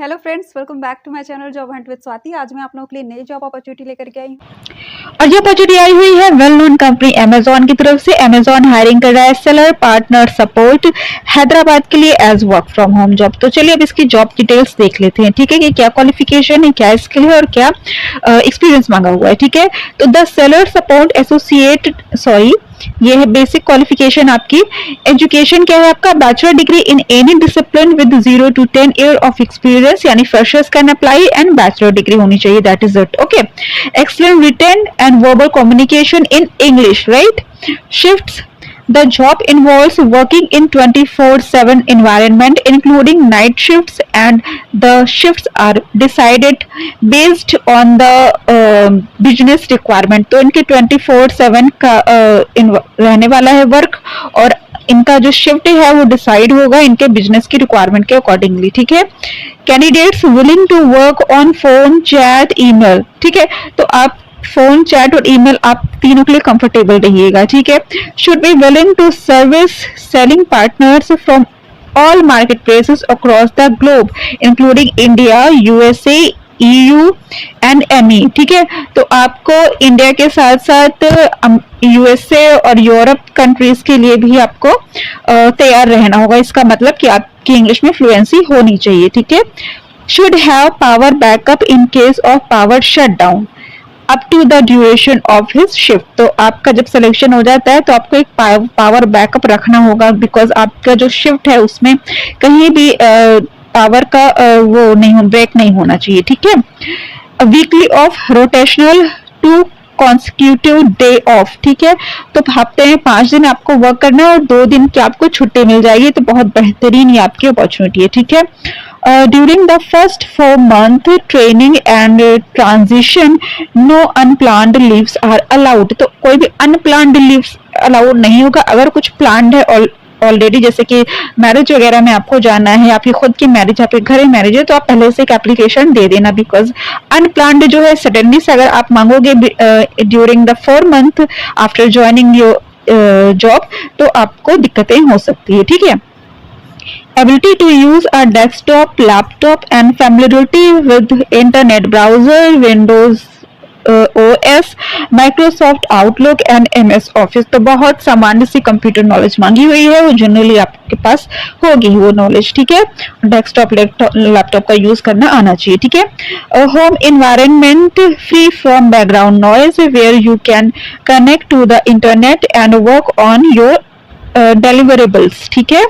Hello friends, welcome back to my channel job hunt with Swati. आज मैं आप लोगों के लिए नई जॉब अपॉर्चुनिटी लेकर के आई हूँ और ये अपॉर्चुनिटी आई हुई है वेल नोन कंपनी अमेजॉन की तरफ से। अमेजॉन हायरिंग कर रहा है सेलर पार्टनर सपोर्ट हैदराबाद के लिए as work from home job. तो चलिए अब इसकी जॉब डिटेल्स देख लेते हैं, ठीक है, कि क्या क्वालिफिकेशन है, क्या स्किल है और क्या एक्सपीरियंस मांगा हुआ है, ठीक है। तो द सेलर सपोर्ट एसोसिएट ये है बेसिक क्वालिफिकेशन आपकी। एजुकेशन क्या है आपका, bachelor degree in any discipline with 0 to 10 year of experience, यानी freshers can apply and bachelor degree होनी चाहिए, that is it. Okay, excellent written and verbal communication in English, right? Shifts. The job involves working in 24/7 environment, including night shifts, and the shifts are decided based on the business requirement. तो इनके 24/7 का रहने वाला है work, और इनका जो shift है वो डिसाइड होगा इनके बिजनेस की रिक्वायरमेंट के अकॉर्डिंगली, ठीक है। Candidates willing to work on phone, chat, email, ठीक है। तो आप फोन, चैट और ईमेल आप तीनों के लिए कंफर्टेबल रहिएगा, ठीक है। Should be willing to service selling partners from all market places across the globe including India, USA, EU and ME, ठीक है। तो आपको इंडिया के साथ साथ यूएसए और यूरोप कंट्रीज के लिए भी आपको तैयार रहना होगा। इसका मतलब कि आपकी इंग्लिश में फ्लुएंसी होनी चाहिए, ठीक है। Should have power backup in case of power shut down up to the duration of his shift. तो आपका जब सिलेक्शन हो जाता है तो आपको एक पावर बैकअप रखना होगा, बिकॉज आपका जो शिफ्ट है उसमें कहीं भी पावर का वो नहीं हो, ब्रेक नहीं होना चाहिए, ठीक है। Weekly off rotational to consecutive day of, ठीक है। तो हफ्ते में 5 दिन आपको वर्क करना है और 2 दिन की आपको छुट्टी मिल जाएगी, तो बहुत बेहतरीन ये आपकी अपॉर्चुनिटी है, ठीक है। During the first 4 month training and transition no unplanned leaves are allowed. तो कोई भी अनप्लान्ड लीव्स अलाउड नहीं होगा। अगर कुछ प्लान्ड है ऑलरेडी, जैसे कि मैरिज वगैरह में आपको जाना है, आपकी खुद की मैरिज, आपके घर में मैरिज है, तो आप पहले से एक एप्लीकेशन दे देना, बिकॉज अनप्लान्ड जो है सडनली से अगर आप मांगोगे during the 4 month after joining your job, तो आपको दिक्कतें हो सकती है, ठीक है। Ability to use a desktop, laptop and familiarity with internet browser, Windows OS, Microsoft Outlook and MS Office। तो बहुत सामान्य सी कंप्यूटर नॉलेज मांगी हुई है, वो जनरली आपके पास होगी वो नॉलेज, ठीक है। डेस्कटॉप, लैपटॉप का यूज करना आना चाहिए, ठीक है। Home environment free from background noise where you can connect to the internet and work on your deliverables, ठीक है।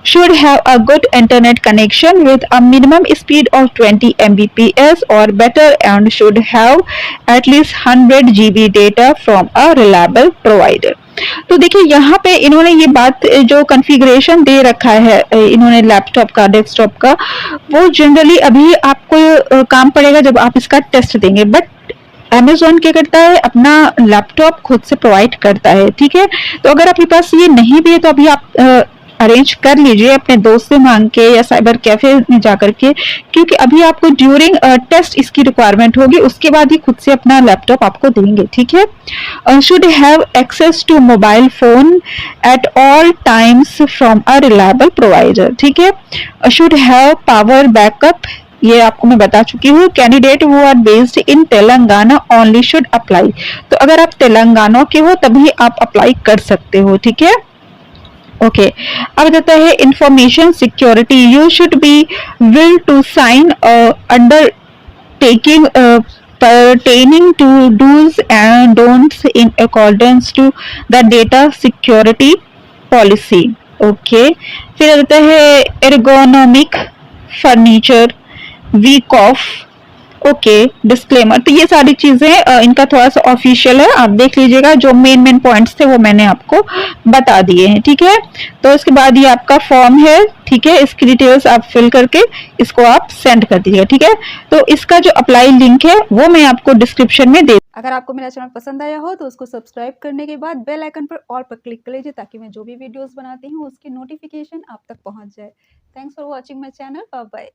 Should have a good internet connection with a minimum speed of 20 Mbps or better and should have at least 100 GB data from a reliable provider। तो देखिए यहाँ पे इन्होंने ये बात जो कॉन्फ़िगरेशन दे रखा है इन्होंने लैपटॉप का, डेस्कटॉप का, वो जनरली अभी आपको काम पड़ेगा जब आप इसका टेस्ट देंगे। बट Amazon क्या करता है, अपना लैपटॉप खुद से प्रोवाइड करता है, ठीक है। तो अगर आपके पास ये नहीं भी है तो अभी आप अरेंज कर लीजिए अपने दोस्त से मांग के या साइबर कैफे में जाकर के, क्योंकि अभी आपको ड्यूरिंग टेस्ट इसकी रिक्वायरमेंट होगी, उसके बाद ही खुद से अपना लैपटॉप आपको देंगे, ठीक है। Should have access to mobile phone at all times from a reliable provider, ठीक है। शुड हैव पावर बैकअप, ये आपको मैं बता चुकी हूँ। Candidate who are based in Telangana only should apply. तो अगर आप तेलंगाना के हो तभी आप अप्लाई कर सकते हो, ठीक है। ओके, अब देता है information security. You should be will to sign undertaking pertaining to do's and don'ts in accordance to the data security policy। Okay, फिर देता है ergonomic furniture, week off, okay, disclaimer. तो ये सारी चीजें इनका थोड़ा सा ऑफिशियल है, आप देख लीजिएगा। जो मेन पॉइंट्स थे वो मैंने आपको बता दिए हैं, ठीक है। तो इसके बाद ये आपका फॉर्म है, ठीक है, इसकी डिटेल्स आप फिल करके इसको आप सेंड कर दीजिएगा, ठीक है। तो इसका जो अप्लाई लिंक है वो मैं आपको डिस्क्रिप्शन में दे। अगर आपको मेरा चैनल पसंद आया हो तो उसको सब्सक्राइब करने के बाद बेल आइकन पर ऑल पर क्लिक कर लीजिए, ताकि मैं जो भी वीडियोस बनाती हूँ उसकी नोटिफिकेशन आप तक पहुँच जाए। Thanks for watching my channel, bye bye.